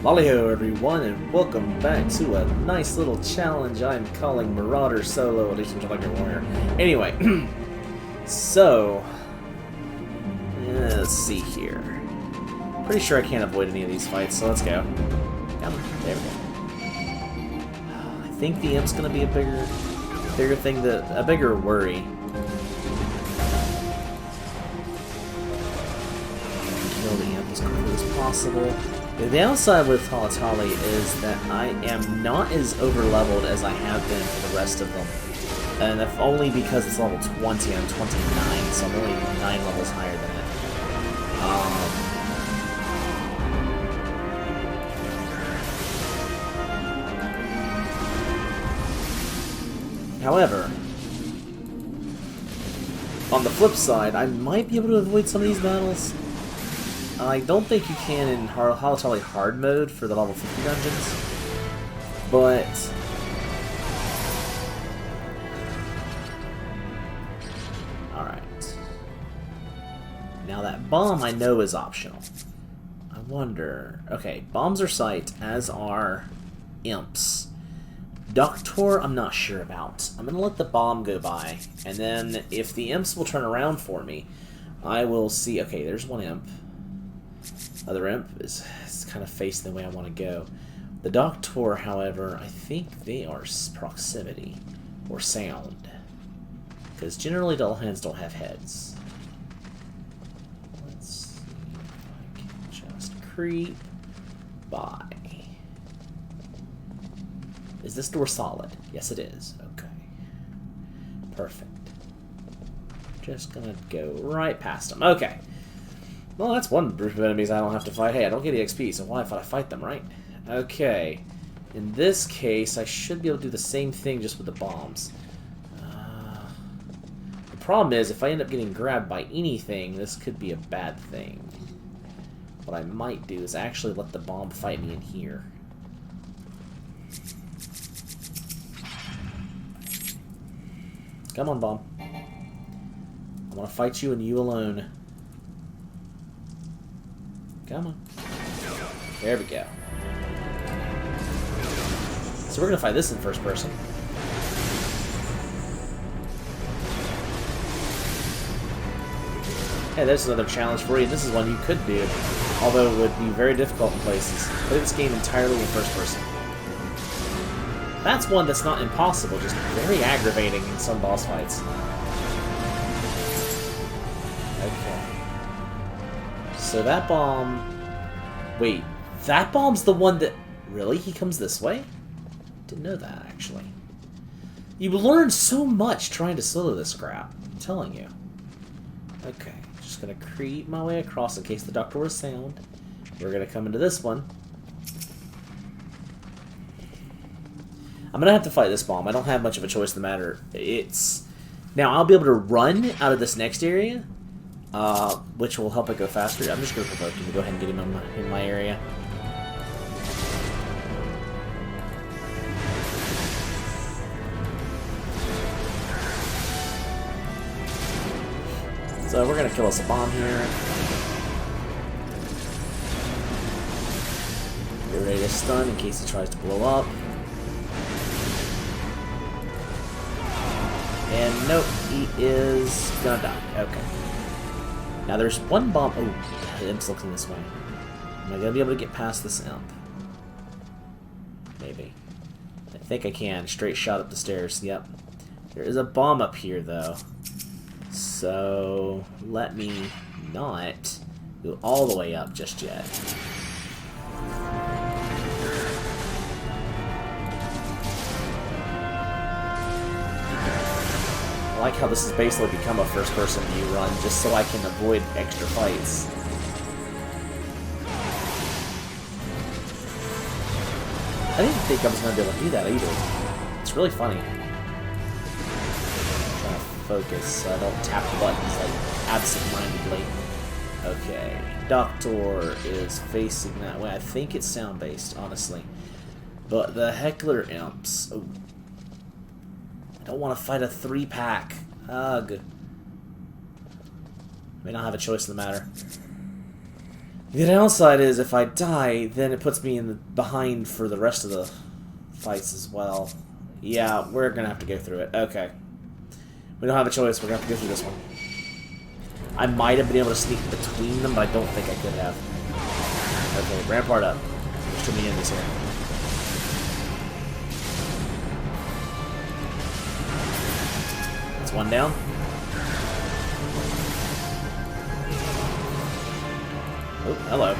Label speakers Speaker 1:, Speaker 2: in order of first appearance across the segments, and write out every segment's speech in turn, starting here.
Speaker 1: Lali-ho everyone, and welcome back to a nice little challenge I'm calling Marauder Solo, at least which I like warrior. Anyway, so, let's see here. Pretty sure I can't avoid any of these fights, so let's go. Come on, there we go. I think the imp's gonna be a bigger thing, a bigger worry. Kill the imp as quickly as possible. The downside with Halatali is that I am not as overleveled as I have been for the rest of them. And if only because it's level 20, I'm 29, so I'm only 9 levels higher than it. However, on the flip side, I might be able to avoid some of these battles. I don't think you can in Halatali hard mode for the level 50 dungeons, but alright. Now that bomb I know is optional. I wonder... Okay, bombs are sight, as are imps. Doctor, I'm not sure about. I'm gonna let the bomb go by, and then if the imps will turn around for me, I will see... Okay, there's one imp. Other imp is kind of facing the way I want to go. The Doctor, however, I think they are proximity or sound, because generally dull hands don't have heads. Let's see if I can just creep by. Is this door solid? Yes, it is. Okay. Perfect. Just gonna go right past them. Okay. Well, that's one group of enemies I don't have to fight. Hey, I don't get EXP, so why if I fight them, right? Okay. In this case, I should be able to do the same thing just with the bombs. The problem is, if I end up getting grabbed by anything, this could be a bad thing. What I might do is actually let the bomb fight me in here. Come on, bomb. I want to fight you and you alone. Come on. There we go. So we're going to fight this in first person. Hey, there's another challenge for you. This is one you could do, although it would be very difficult in places. Play this game entirely in first person. That's one that's not impossible, just very aggravating in some boss fights. Okay. So that bomb... Wait, that bomb's the one that... Really? He comes this way? Didn't know that, actually. You learn so much trying to solo this crap. I'm telling you. Okay, just gonna creep my way across in case the Doctor is sound. We're gonna come into this one. I'm gonna have to fight this bomb. I don't have much of a choice in the matter. It's... Now, I'll be able to run out of this next area, which will help it go faster. I'm just going to provoke him to go ahead and get him in my area. So we're going to kill us a bomb here. Get ready to stun in case he tries to blow up. And nope, he is gonna die. Okay. Now there's one bomb. Oh, the imp's looking this way. Am I gonna be able to get past this imp? Maybe. I think I can. Straight shot up the stairs. Yep. There is a bomb up here, though. So let me not go all the way up just yet. I like how this has basically become a first-person view run, just so I can avoid extra fights. I didn't think I was going to be able to do that either. It's really funny. I'm trying to focus so I don't tap the buttons like absent-mindedly. Okay, Doctor is facing that way. I think it's sound-based, honestly. But the Heckler Imps... Oh. I don't want to fight a 3-pack. Ugh. May not have a choice in the matter. The downside is if I die, then it puts me in the behind for the rest of the fights as well. Yeah, we're gonna have to go through it. Okay. We don't have a choice, we're gonna have to go through this one. I might have been able to sneak between them, but I don't think I could have. Okay, rampart up. There's too many enemies here. That's one down. Oh, hello.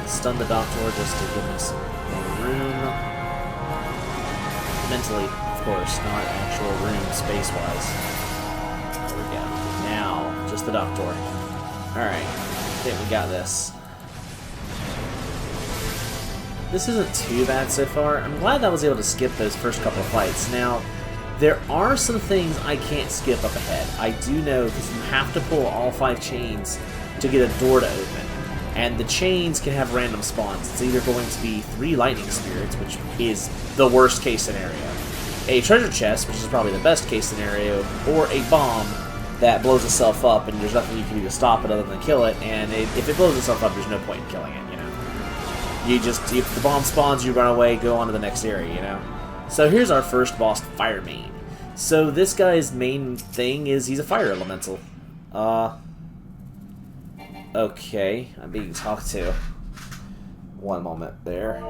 Speaker 1: Stun the Doctor just to give me some more room. Mentally, of course, not actual room space-wise. There we go. Now, just the Doctor. Alright, I think we got this. This isn't too bad so far. I'm glad I was able to skip those first couple of fights. Now, there are some things I can't skip up ahead. I do know because you have to pull all 5 chains to get a door to open. And the chains can have random spawns. It's either going to be 3 lightning spirits, which is the worst case scenario, a treasure chest, which is probably the best case scenario, or a bomb that blows itself up and there's nothing you can do to stop it other than kill it, and if it blows itself up, there's no point in killing it, you know. You just, if the bomb spawns, you run away, go on to the next area, you know. So here's our first boss, Fire Main. So this guy's main thing is he's a fire elemental. Okay, I'm being talked to. One moment there.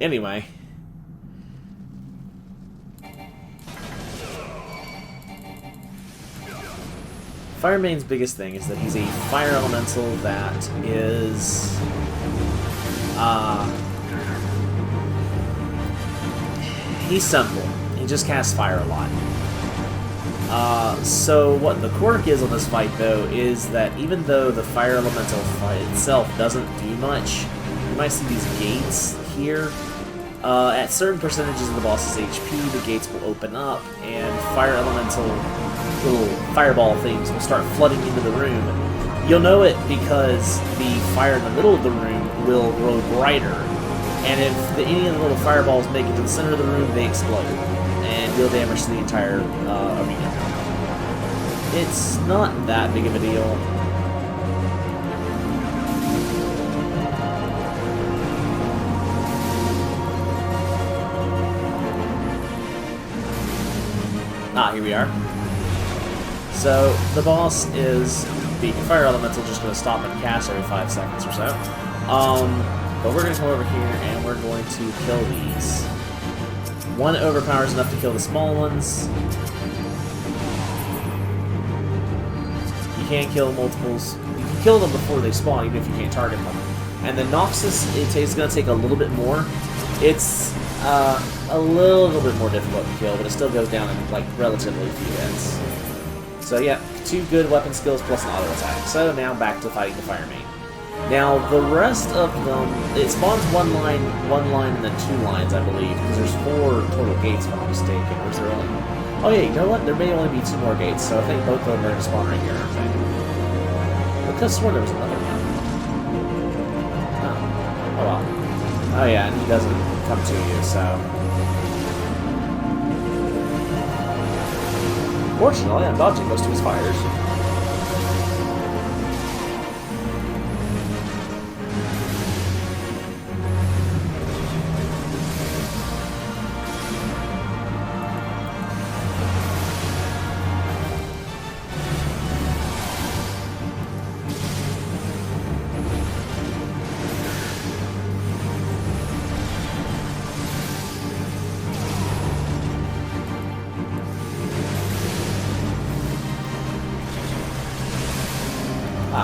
Speaker 1: Anyway. Fire Main's biggest thing is that he's a fire elemental that is he's simple. He just casts fire a lot. So what the quirk is on this fight though is that even though the fire elemental fight itself doesn't do much, you might see these gates here. At certain percentages of the boss's HP, the gates will open up, and fire elemental little fireball things will start flooding into the room. You'll know it because the fire in the middle of the room will grow brighter, and if any of the little fireballs make it to the center of the room, they explode and deal damage to the entire arena. It's not that big of a deal. Here we are. So, the boss is the fire elemental, just going to stop and cast every 5 seconds or so. But we're going to come over here and we're going to kill these. One overpowers enough to kill the small ones. You can't kill multiples. You can kill them before they spawn, even if you can't target them. And the Noxus, it's going to take a little bit more. It's a little bit more difficult to kill, but it still goes down in like relatively few hits. So yeah, 2 good weapon skills plus an auto attack. So now back to fighting the Fire Main. Now the rest of them, it spawns one line, and then 2 lines, I believe, because there's 4 total gates, if I'm not mistaken. Or is there only? Oh yeah, you know what? There may only be 2 more gates, so I think both of them are going to spawn right here. I could have sworn there was another one. Oh well. Oh yeah, and he doesn't come to you, so. Fortunately, I'm dodging most of his fires.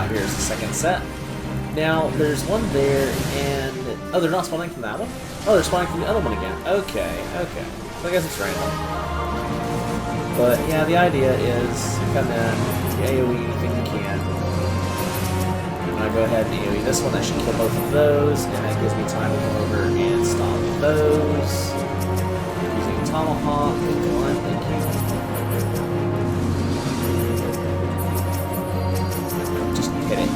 Speaker 1: Here's the second set. Now, there's one there, and... Oh, they're not spawning from that one? Oh, they're spawning from the other one again. Okay, okay. So I guess it's random. But, yeah, the idea is come in, AoE anything you can. I'm going to go ahead and AoE this one. That should kill both of those, and that gives me time to come over and stop those. Using Tomahawk. Thank you. Hit it.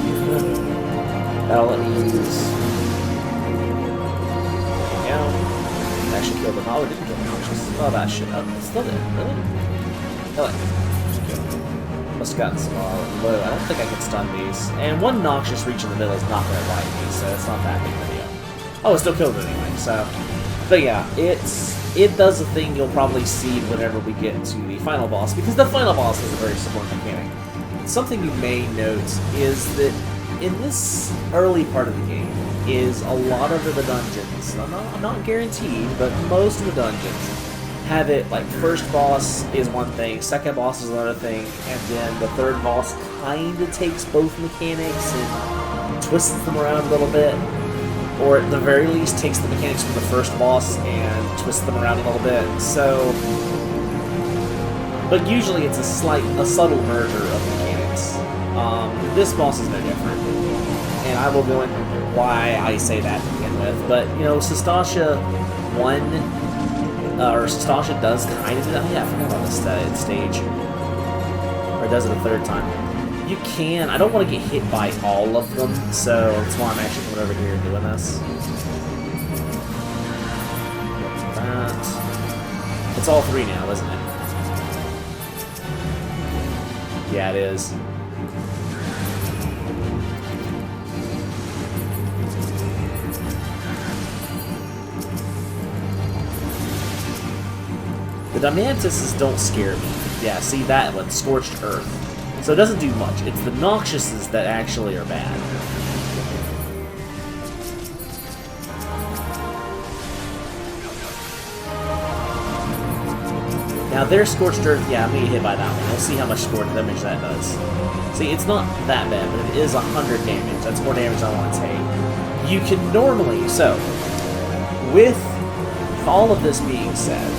Speaker 1: That'll let me use... Yeah. Actually killed the... Oh, it didn't kill the Noxious. Oh, that shit. Oh, it still did. Really? Kill it. Must have gotten some low. I don't think I can stun these. And one Noxious reach in the middle is not going to wipe me, so it's not that big of a deal. Oh, it still killed it anyway, so... But yeah, it does a thing you'll probably see whenever we get to the final boss, because the final boss is a very similar mechanic. Something you may note is that in this early part of the game is a lot of the dungeons, I'm not guaranteed, but most of the dungeons have it like first boss is one thing, second boss is another thing, and then the third boss kind of takes both mechanics and twists them around a little bit. Or at the very least takes the mechanics from the first boss and twists them around a little bit. So, but usually it's a subtle merger of mechanics. This boss is no different, and I will go into why I say that to begin with. But you know, Sastasha 1, or Sastasha does kind of do that. Oh, yeah, I forgot about this stage, or does it a third time. You can. I don't want to get hit by all of them, so that's why I'm actually coming over here and doing this. That. It's all three now, isn't it? Yeah, it is. The Dimantises don't scare me. Yeah, see that one, Scorched Earth. So it doesn't do much. It's the Noxiouses that actually are bad. Now their Scorched Earth, yeah, I'm gonna get hit by that one. We'll see how much scorched damage that does. See, it's not that bad, but it is 100 damage. That's more damage I want to take. You can normally, so, with all of this being said,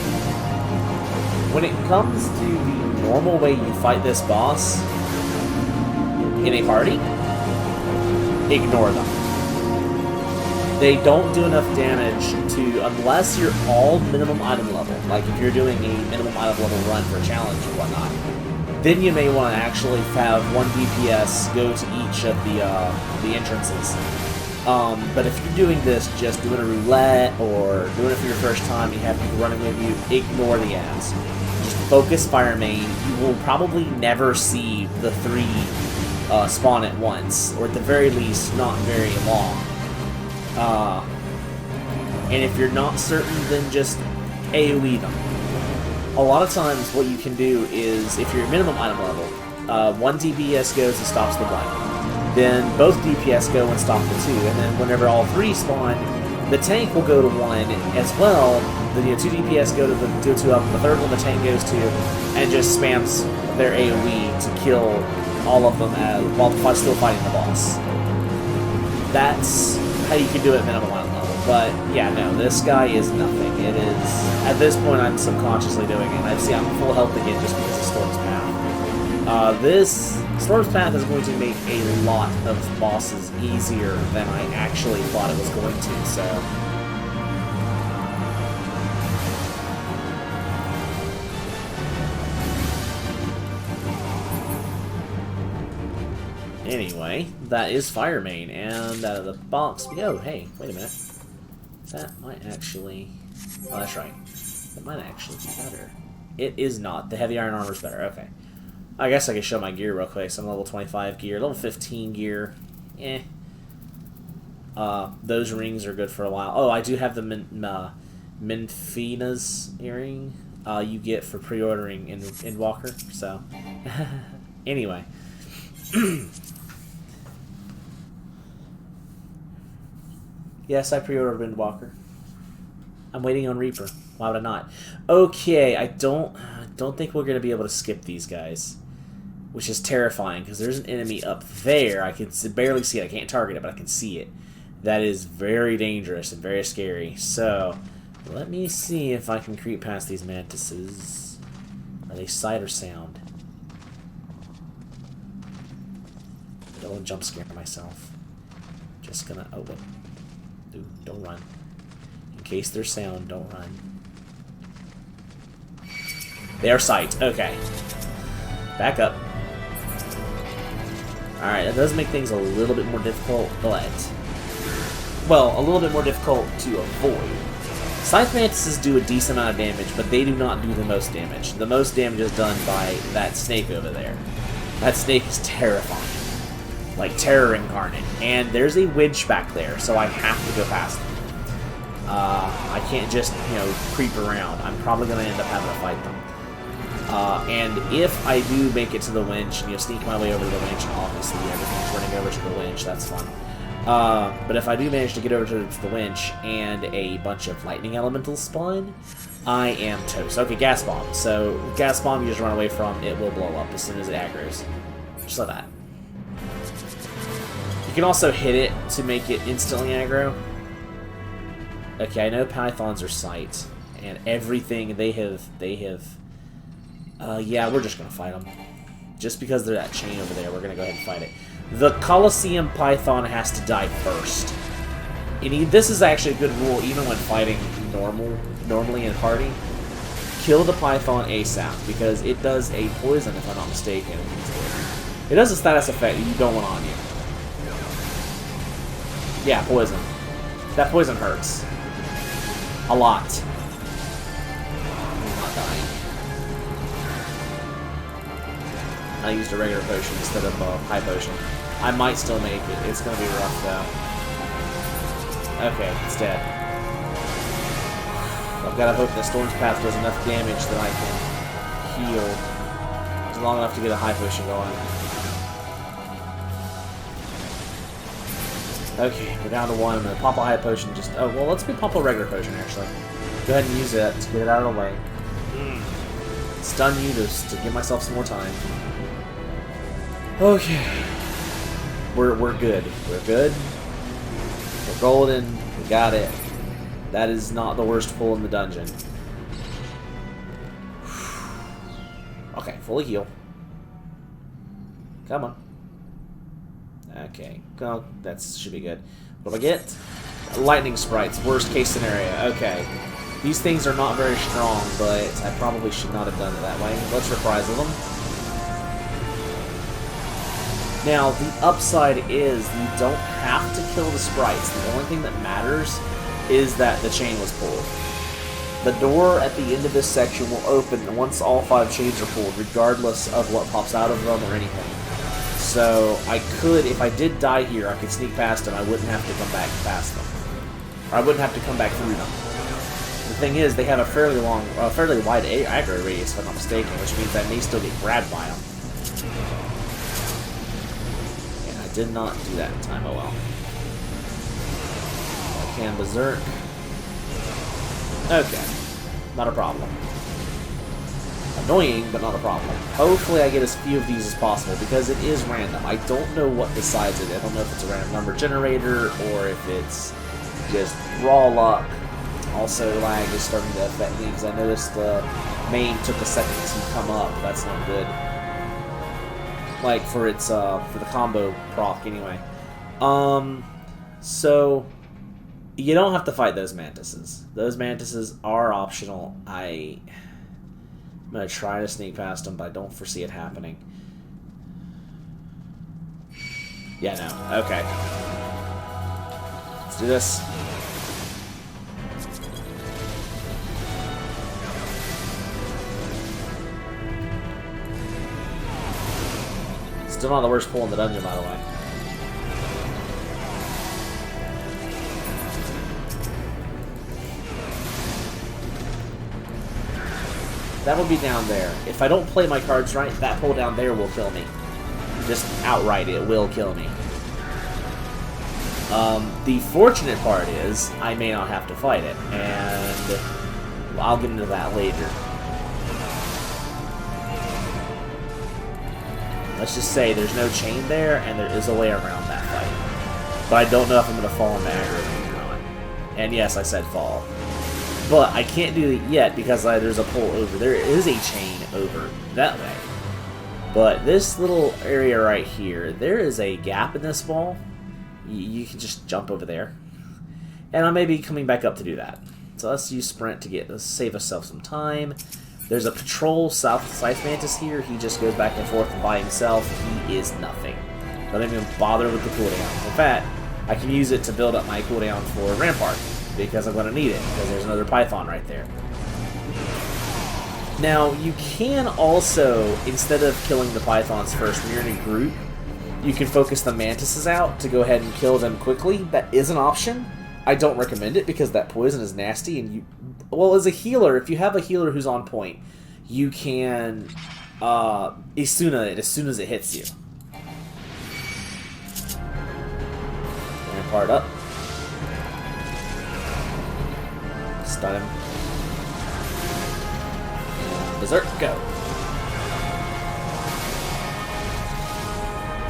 Speaker 1: when it comes to the normal way you fight this boss in a party, ignore them. They don't do enough damage to, unless you're all minimum item level, like if you're doing a minimum item level run for a challenge or whatnot, then you may want to actually have one DPS go to each of the entrances. But if you're doing this, just doing a roulette or doing it for your first time, you have people running with you, ignore the ads. Just focus Fire Main. You will probably never see the three spawn at once, or at the very least, not very long. And if you're not certain, then just AoE them. A lot of times what you can do is, if you're minimum item level, one DPS goes and stops the one. Then both DPS go and stop the two, and then whenever all three spawn, the tank will go to one as well. The two DPS go to the two up, the third one the tank goes to, and just spams their AoE to kill all of them while still fighting the boss. That's how you can do it minimum item level. But yeah, no, this guy is nothing. It is, at this point I'm subconsciously doing it. I see I'm full health again just because of Storm's Path. This Storm's Path is going to make a lot of bosses easier than I actually thought it was going to, so... Anyway, that is Fire Main, and out of the box we go. Hey, wait a minute. That might actually... Oh, that's right. That might actually be better. It is not. The heavy iron armor is better. Okay. I guess I could show my gear real quick. So I'm level 25 gear, level 15 gear. Eh. Those rings are good for a while. Oh, I do have the Menfina's earring you get for pre-ordering in Walker. So, anyway. Yes, I pre-ordered Windwalker. I'm waiting on Reaper. Why would I not? Okay, I don't think we're gonna be able to skip these guys, which is terrifying because there's an enemy up there. I can barely see it. I can't target it, but I can see it. That is very dangerous and very scary. So, let me see if I can creep past these mantises. Are they sight or sound? Don't jump scare myself. Just gonna... Oh, wait. Dude, don't run. In case they're sound, don't run. They are sight. Okay. Back up. Alright, that does make things a little bit more difficult, but... well, a little bit more difficult to avoid. Scythe Mantises do a decent amount of damage, but they do not do the most damage. The most damage is done by that snake over there. That snake is terrifying. Like, terror incarnate. And there's a wedge back there, so I have to go past them. I can't just, you know, creep around. I'm probably going to end up having to fight them. And if I do make it to the winch, and, you know, sneak my way over to the winch, obviously everything's running over to the winch, that's fun. But if I do manage to get over to the winch and a bunch of lightning elementals spawn, I am toast. Okay, gas bomb. So, gas bomb you just run away from, it will blow up as soon as it aggroes. Just like that. You can also hit it to make it instantly aggro. Okay, I know pythons are sight, and everything yeah, we're just gonna fight them. Just because they're that chain over there, we're gonna go ahead and fight it. The Colosseum Python has to die first. And this is actually a good rule, even when fighting normally in party. Kill the Python ASAP, because it does a poison, if I'm not mistaken. It does a status effect you don't want on you. Yeah, poison. That poison hurts. A lot. I'm not dying. I used a regular potion instead of a high potion. I might still make it. It's going to be rough, though. Okay, it's dead. I've got to hope that Storm's Path does enough damage that I can heal. It's long enough to get a high potion going. Okay, we're down to one. I'm going to pop a high potion. Oh, well, let's pop a regular potion, actually. Go ahead and use it to get it out of the way. Stun you just to give myself some more time. Okay. We're good. We're good. We're golden. We got it. That is not the worst pull in the dungeon. Okay, fully heal. Come on. Okay, well, that should be good. What do I get? Lightning sprites, worst case scenario. Okay. These things are not very strong, but I probably should not have done it that way. Let's reprisal them. Now, the upside is you don't have to kill the sprites. The only thing that matters is that the chain was pulled. The door at the end of this section will open once all 5 chains are pulled, regardless of what pops out of them or anything. So, I could, if I did die here, I could sneak past them. I wouldn't have to come back past them. Or I wouldn't have to come back through them. The thing is, they have a fairly wide aggro radius, if I'm not mistaken, which means I may still get grabbed by them. And I did not do that in time, oh well. I can berserk. Okay. Not a problem. Annoying, but not a problem. Hopefully I get as few of these as possible, because it is random. I don't know what decides it. I don't know if it's a random number generator, or if it's just raw luck. Also, lag is starting to affect me, because I noticed the main took a second to come up. That's not good. Like, for its, for the combo proc, anyway. So, you don't have to fight those mantises. Those mantises are optional. I'm going to try to sneak past them, but I don't foresee it happening. Yeah, no. Okay. Let's do this. Still not the worst pull in the dungeon, by the way. That will be down there. If I don't play my cards right, that pull down there will kill me. Just outright, it will kill me. The fortunate part is, I may not have to fight it, and I'll get into that later. Let's just say there's no chain there, and there is a way around that fight. But I don't know if I'm going to fall in aggro or not. And yes, I said fall. But I can't do it yet because there's a pull over. There is a chain over that way. But this little area right here, there is a gap in this ball. You can just jump over there. And I may be coming back up to do that. So let's use sprint to save ourselves some time. There's a patrol South Scythe Mantis here. He just goes back and forth by himself. He is nothing. Don't even bother with the cooldown. In fact, I can use it to build up my cooldown for Rampart, because I'm going to need it, because there's another Python right there. Now, you can also, instead of killing the Pythons first, when you're in a group, you can focus the Mantises out to go ahead and kill them quickly. That is an option. I don't recommend it, because that poison is nasty, and you... Well, as a healer, if you have a healer who's on point, you can Isuna it as soon as it hits you. Rampart up. Stun him. And Berserk, go.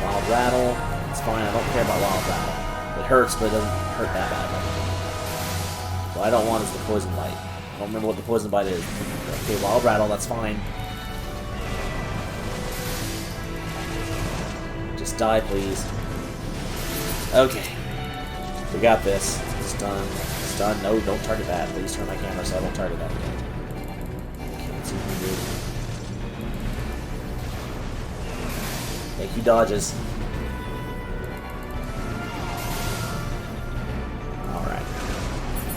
Speaker 1: Wild Rattle. It's fine, I don't care about Wild Rattle. It hurts, but it doesn't hurt that badly. What I don't want is the Poison Bite. I don't remember what the Poison Bite is. Okay, Wild Rattle, that's fine. Just die, please. Okay. We got this. Stun. Stun. No, don't target that. Please turn my camera so I don't target that again. Can't see what we do. Thank you, dodges. Alright.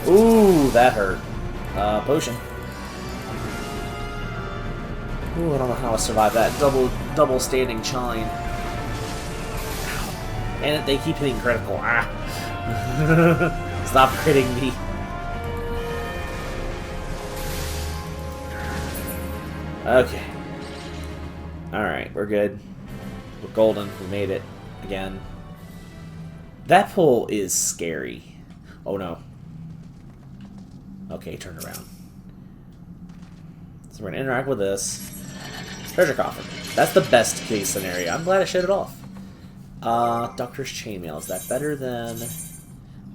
Speaker 1: Ooh, that hurt. Potion. Ooh, I don't know how I survived that. Double standing chine. And they keep hitting critical. Ah. Stop critting me. Okay. Alright, we're good. We're golden. We made it. Again. That pull is scary. Oh no. Okay, turn around. So we're gonna interact with this. Treasure coffin. That's the best case scenario. I'm glad I showed it off. Doctor's Chainmail. Is that better than...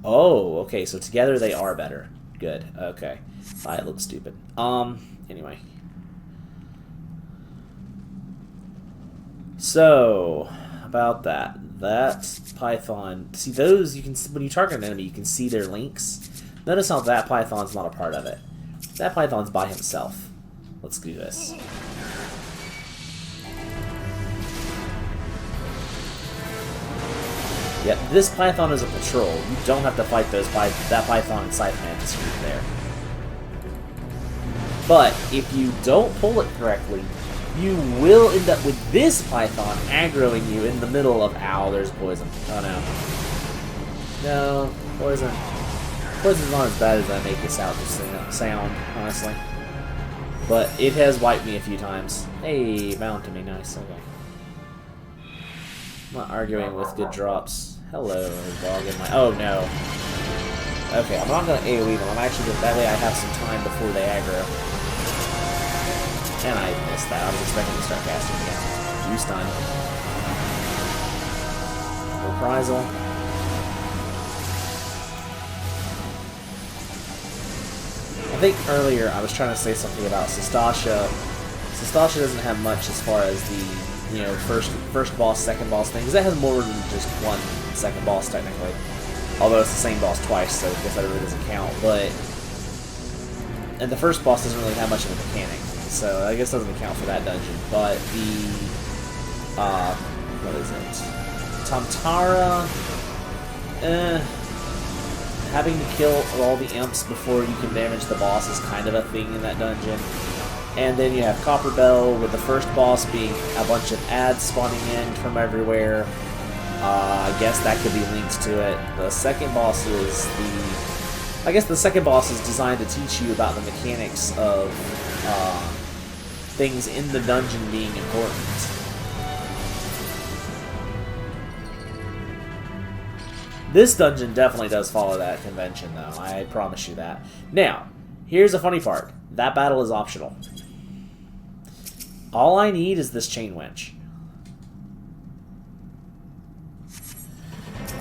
Speaker 1: Oh, okay, so together they are better. Good, okay. I look stupid. Anyway. So, about that. That Python... See, those, you can... When you target an enemy, you can see their links. Notice how that Python's not a part of it. That Python's by himself. Let's do this. Yep, this Python is a patrol. You don't have to fight that Python and Scythe Mantis group there. But if you don't pull it correctly, you will end up with this Python aggroing you in the middle of... Ow, there's poison. Oh no. No, poison. Poison's not as bad as I make it sound, honestly. But it has wiped me a few times. Hey, bound to me, nice, okay. I'm not arguing with good drops. Hello, dog in my... Oh, no. Okay, I'm not going to AoE them. I'm actually going to... That way I have some time before they aggro. And I missed that. I was expecting to start casting again. You stun. Reprisal. I think earlier I was trying to say something about Sestasha. Sestasha doesn't have much as far as the... You know, first boss, second boss thing, because that has more than just one second boss, technically. Although it's the same boss twice, so I guess that really doesn't count, but... And the first boss doesn't really have much of a mechanic, so I guess it doesn't count for that dungeon. But the... what is it? Tamtara... having to kill all the imps before you can damage the boss is kind of a thing in that dungeon. And then you have Copperbell, with the first boss being a bunch of ads spawning in from everywhere. I guess that could be linked to it. The second boss is the... I guess the second boss is designed to teach you about the mechanics of things in the dungeon being important. This dungeon definitely does follow that convention, though. I promise you that. Now, here's the funny part. That battle is optional. All I need is this chain winch.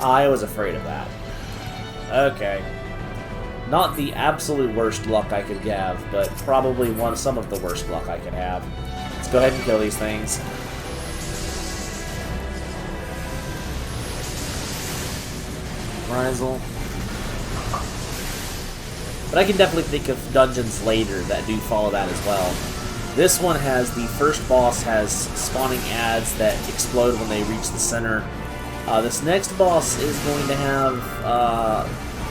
Speaker 1: I was afraid of that. Okay. Not the absolute worst luck I could have, but probably some of the worst luck I could have. Let's go ahead and kill these things. Reprisal. But I can definitely think of dungeons later that do follow that as well. This one has the first boss has spawning ads that explode when they reach the center This next boss is going to have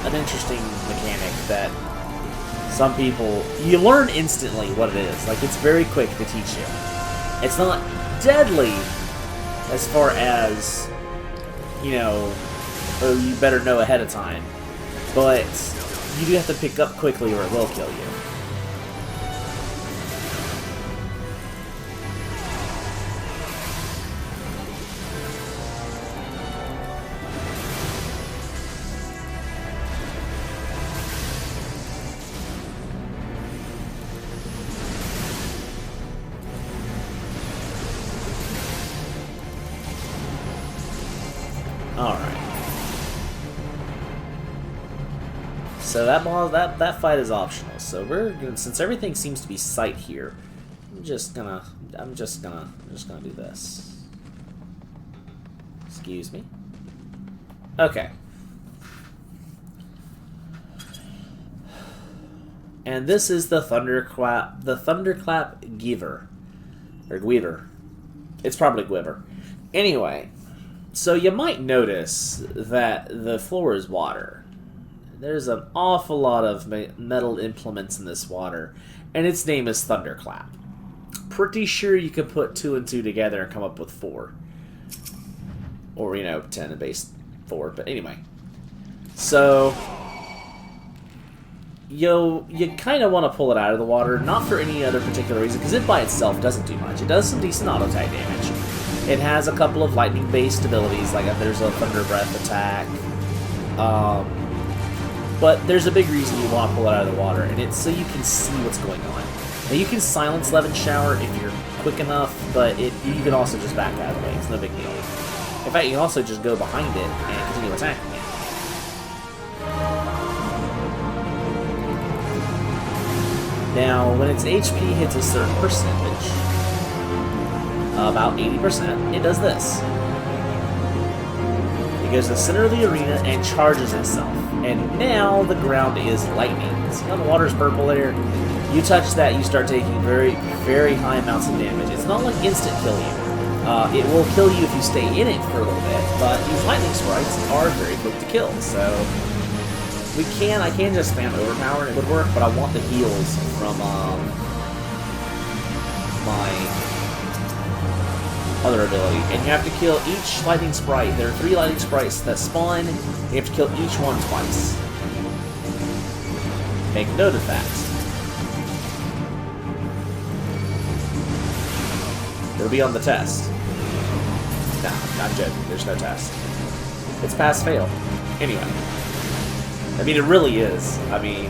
Speaker 1: an interesting mechanic that some people... You learn instantly what it is. Like, it's very quick to teach you. It's not deadly as far as, you know, you better know ahead of time. But you do have to pick up quickly or it will kill you. Alright. So that fight is optional. So we're gonna, since everything seems to be sight here, I'm just gonna do this. Excuse me. Okay. And this is the Thunderclap Giver. Or Gweaver. It's probably Gweaver. Anyway, so you might notice that the floor is water. There's an awful lot of metal implements in this water, and its name is Thunderclap. Pretty sure you could put 2 and 2 together and come up with 4. Or, you know, 10 and base 4, but anyway. So, you kind of want to pull it out of the water, not for any other particular reason, because it by itself doesn't do much. It does some decent auto-type damage. It has a couple of lightning-based abilities, like there's a Thunder Breath attack. But there's a big reason you want to pull it out of the water, and it's so you can see what's going on. Now you can silence Levin Shower if you're quick enough, but you can also just back out of the way. It's no big deal. In fact, you can also just go behind it and continue attacking it. Now, when its HP hits a certain percentage, about 80%, it does this. It goes to the center of the arena and charges itself. And now the ground is lightning. See how the water's purple there? You touch that, you start taking very, very high amounts of damage. It's not like instant kill you. It will kill you if you stay in it for a little bit, but these lightning sprites are very quick to kill, so I can just spam overpower and it would work, but I want the heals from my other ability. And you have to kill each lightning sprite. There are 3 lightning sprites that spawn. You have to kill each one twice. Make note of that. It'll be on the test. Nah, I'm joking. There's no test. It's pass-fail. Anyway. I mean, it really is. I mean,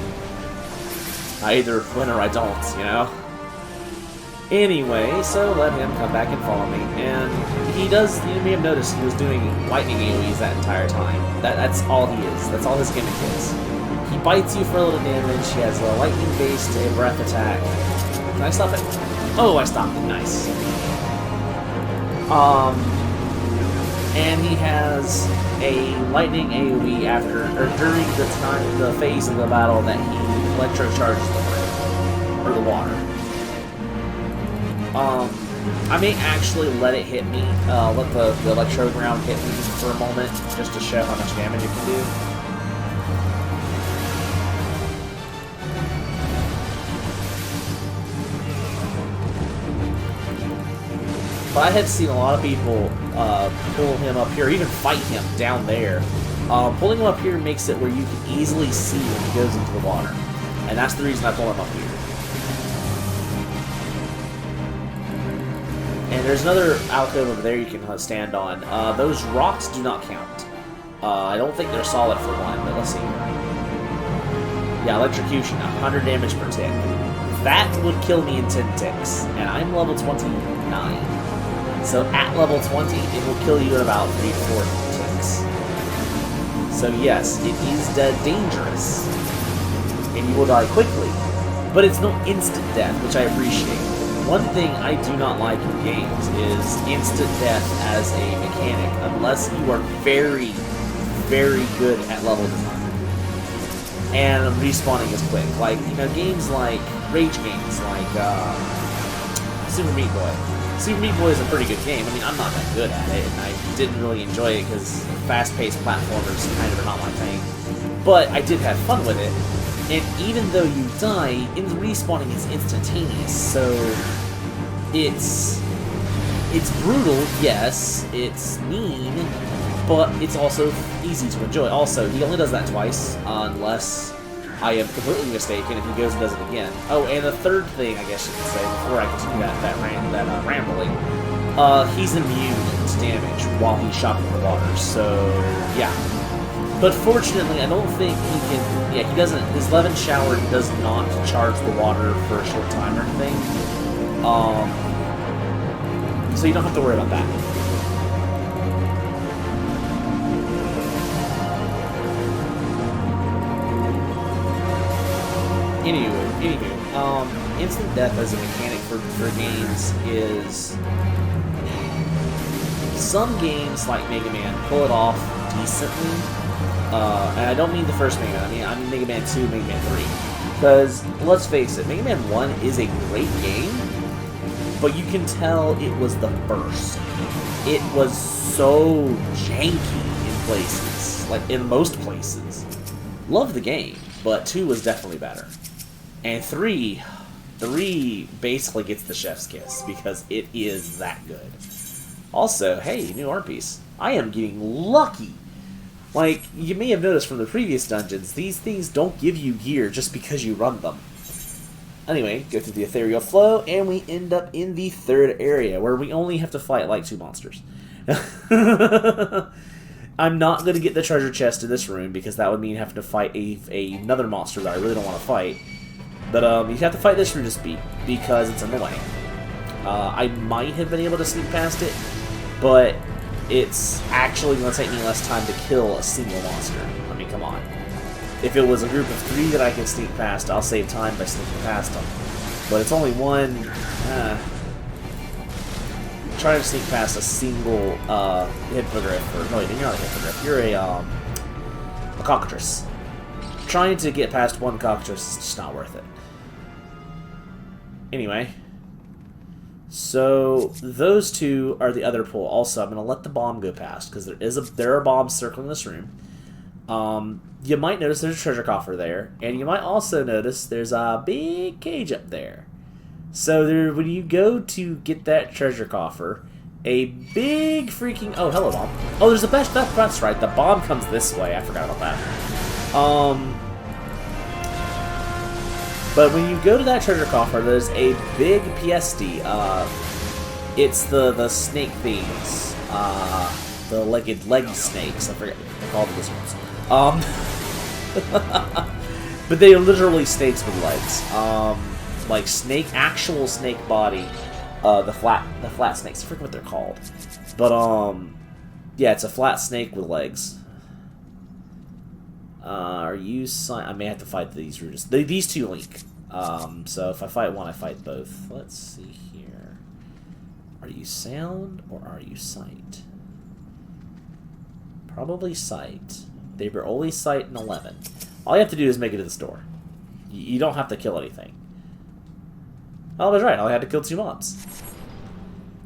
Speaker 1: I either win or I don't, you know? Anyway, so let him come back and follow me. And he does, you may have noticed, he was doing lightning AoEs that entire time. That's all he is. That's all his gimmick is. He bites you for a little damage. He has a lightning-based breath attack. Can I stop it? Oh, I stopped it. Nice. And he has a lightning AoE after, or during the phase of the battle that he electrocharges the ground, or the water. I may actually let it hit me, let the electro ground hit me for a moment, just to show how much damage it can do. But I have seen a lot of people pull him up here, even fight him down there. Pulling him up here makes it where you can easily see when he goes into the water. And that's the reason I pull him up here. And there's another alcove over there you can stand on. Those rocks do not count. I don't think they're solid for one, but let's see. Yeah, electrocution, 100 damage per tick. That would kill me in 10 ticks, and I'm level 29. So at level 20, it will kill you in about 3 to 4 ticks. So yes, it is dangerous, and you will die quickly, but it's no instant death, which I appreciate. One thing I do not like in games is instant death as a mechanic, unless you are very, very good at level design. And respawning is quick. Like, you know, games like, rage games like Super Meat Boy. Super Meat Boy is a pretty good game. I mean, I'm not that good at it, and I didn't really enjoy it because fast-paced platformers kind of are not my thing. But I did have fun with it, and even though you die, respawning is instantaneous, so it's brutal, yes, it's mean, but it's also easy to enjoy. Also, he only does that twice, unless I am completely mistaken if he goes and does it again. Oh, and the third thing, I guess you could say, before I continue that rambling, he's immune to damage while he's shot in the water, so, yeah. But fortunately, I don't think he can, yeah, he doesn't, his Levin Shower does not charge the water for a short time or anything, so you don't have to worry about that. Anywho, instant death as a mechanic for games is... Some games, like Mega Man, pull it off decently. And I don't mean the first Mega Man, I mean Mega Man 2, Mega Man 3. Because, let's face it, Mega Man 1 is a great game, but you can tell it was the first. It was so janky in places, like in most places. Love the game, but 2 was definitely better. And 3 basically gets the chef's kiss, because it is that good. Also, hey, new art piece. I am getting lucky! Like, you may have noticed from the previous dungeons, these things don't give you gear just because you run them. Anyway, go through the ethereal flow, and we end up in the third area, where we only have to fight, like, 2 monsters. I'm not going to get the treasure chest in this room, because that would mean having to fight another monster that I really don't want to fight. But you have to fight this room to speed, because it's annoying. I might have been able to sneak past it, but it's actually going to take me less time to kill a single monster. I mean, come on. If it was a group of 3 that I can sneak past, I'll save time by sneaking past them. But it's only one... trying to sneak past a single hippogriff, or no, you're not a hippogriff, you're a cockatrice. Trying to get past one cockatrice is just not worth it. Anyway, so those 2 are the other pool. Also, I'm going to let the bomb go past, because there are bombs circling this room. You might notice there's a treasure coffer there, and you might also notice there's a big cage up there. So when you go to get that treasure coffer, a big freaking... Oh, hello, bomb. Oh, there's a best... That's right, the bomb comes this way. I forgot about that. But when you go to that treasure coffer, there's a big PSD. It's the snake things. The leg snakes. I forget what they're called this ones. But they are literally snakes with legs. Like actual snake body. The flat snakes. I forget what they're called. But yeah, it's a flat snake with legs. Are you... I may have to fight these rooters. These 2 link. So if I fight one, I fight both. Let's see here. Are you sound or are you sight? Probably sight. They were only sight in 11. All you have to do is make it to this door. You don't have to kill anything. Oh, I was right. I only had to kill 2 mobs.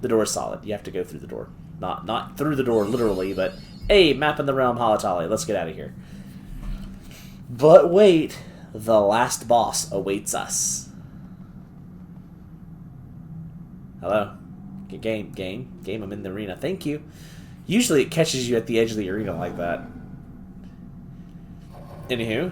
Speaker 1: The door is solid. You have to go through the door. Not through the door, literally, but... Hey, map in the realm, Halatali. Let's get out of here. But wait, the last boss awaits us. Hello. Game, I'm in the arena. Thank you. Usually it catches you at the edge of the arena like that. Anywho.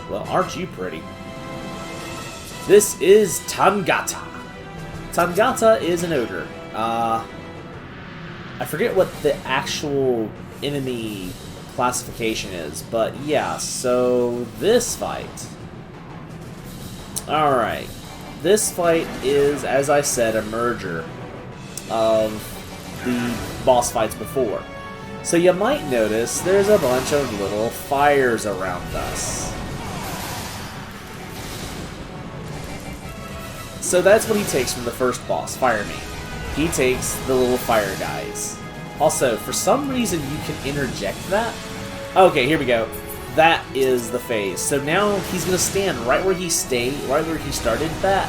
Speaker 1: Well, aren't you pretty? This is Tangata. Tangata is an ogre. I forget what the actual enemy classification is, but yeah, so this fight. Alright. This fight is, as I said, a merger of the boss fights before. So you might notice there's a bunch of little fires around us. So that's what he takes from the first boss, Fire Me. He takes the little fire guys. Also, for some reason you can interject that. Okay, here we go. That is the phase. So now he's going to stand right where he started that,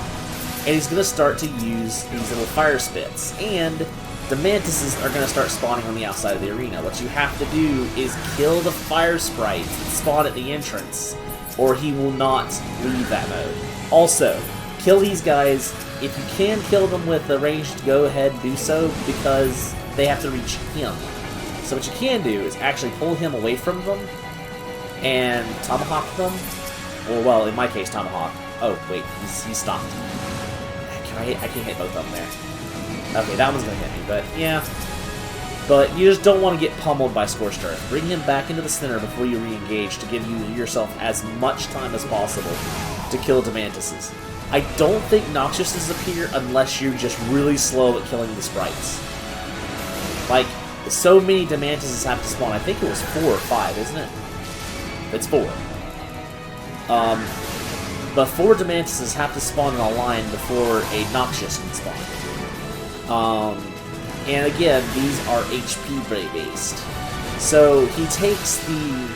Speaker 1: and he's going to start to use these little fire spits. And the mantises are going to start spawning on the outside of the arena. What you have to do is kill the fire sprites that spawn at the entrance, or he will not leave that mode. Also, kill these guys. If you can kill them with the range, go ahead and do so, because they have to reach him. So what you can do is actually pull him away from them and tomahawk them. Or, well, in my case, tomahawk. Oh, wait, he's stopped. I can't hit both of them there. Okay, that one's going to hit me, but yeah. But you just don't want to get pummeled by Scorched Earth. Bring him back into the center before you re-engage to give yourself as much time as possible to kill Demantises. I don't think Noxiouses appear unless you're just really slow at killing the sprites. Like, so many Demantises have to spawn. I think it was 4 or 5, isn't it? It's 4. But 4 Demantises have to spawn in a line before a Noxious can spawn. And again, these are HP based. So he takes the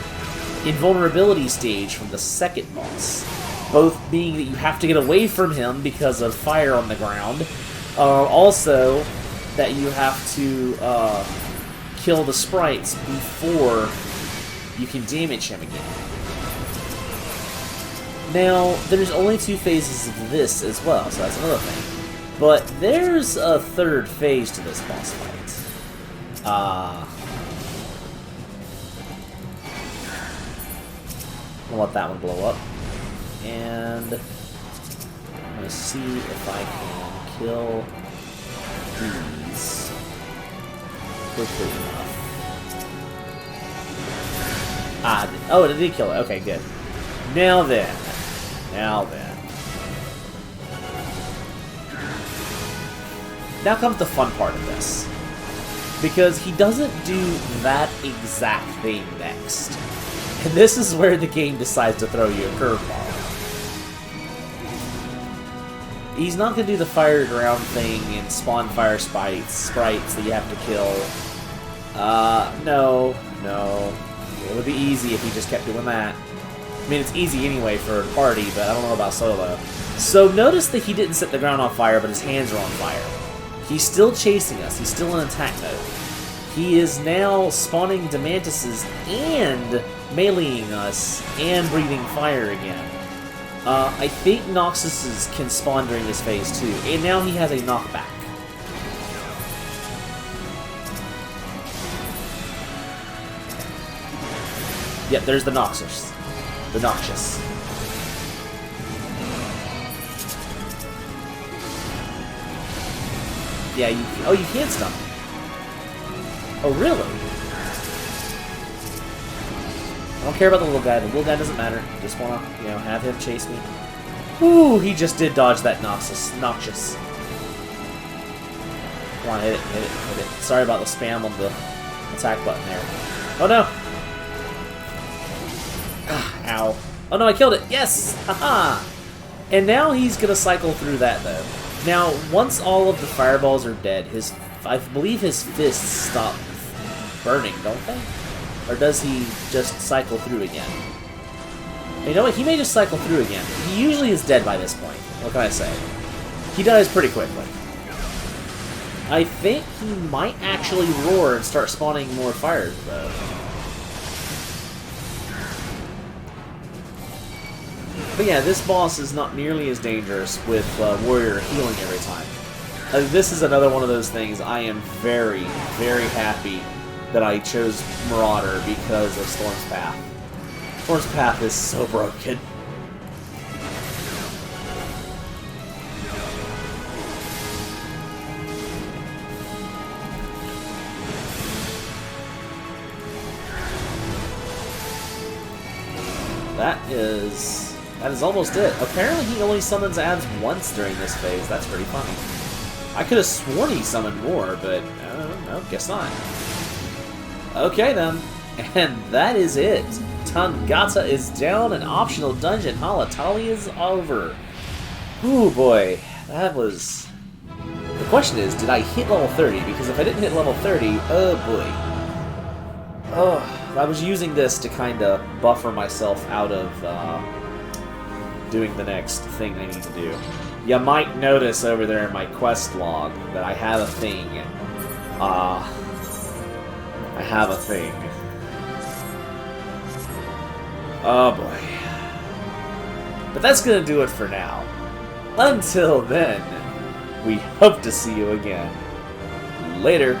Speaker 1: invulnerability stage from the second boss. Both being that you have to get away from him because of fire on the ground. Also, that you have to kill the sprites before you can damage him again. Now, there's only 2 phases of this as well, so that's another thing. But there's a third phase to this boss fight. I'll let that one blow up. And I'm going to see if I can kill these quickly enough. Oh, it did kill it. Okay, good. Now then. Now comes the fun part of this. Because he doesn't do that exact thing next. And this is where the game decides to throw you a curveball. He's not going to do the fire ground thing and spawn fire sprites that you have to kill. No. It would be easy if he just kept doing that. I mean, it's easy anyway for a party, but I don't know about solo. So notice that he didn't set the ground on fire, but his hands are on fire. He's still chasing us. He's still in attack mode. He is now spawning Demantises and meleeing us and breathing fire again. I think Noxiouses can spawn during this phase too, and now he has a knockback. Yep, there's the Noxious. The Noxious. Yeah, you can't stun him. Oh, really? I don't care about the little guy. The little guy doesn't matter. Just wanna, have him chase me. Ooh, he just did dodge that Noxious. Come on, hit it. Sorry about the spam on the attack button there. Oh no! Ow. Oh no, I killed it! Yes! Haha! And now he's gonna cycle through that, though. Now, once all of the fireballs are dead, I believe his fists stop burning, don't they? Or does he just cycle through again? You know what? He may just cycle through again. He usually is dead by this point. What can I say? He dies pretty quickly. I think he might actually roar and start spawning more fires, though. But yeah, this boss is not nearly as dangerous with Warrior healing every time. This is another one of those things I am very, very happy that I chose Marauder because of Storm's Path. Storm's Path is so broken. That is almost it. Apparently he only summons ads once during this phase. That's pretty funny. I could have sworn he summoned more, but no, guess not. Okay then, and that is it. Tangata is down, an optional dungeon. Halatali is over. Ooh boy, that was... The question is, did I hit level 30? Because if I didn't hit level 30, oh boy. Oh, I was using this to kind of buffer myself out of doing the next thing I need to do. You might notice over there in my quest log that I have a thing. I have a thing. Oh boy. But that's gonna do it for now. Until then, we hope to see you again. Later.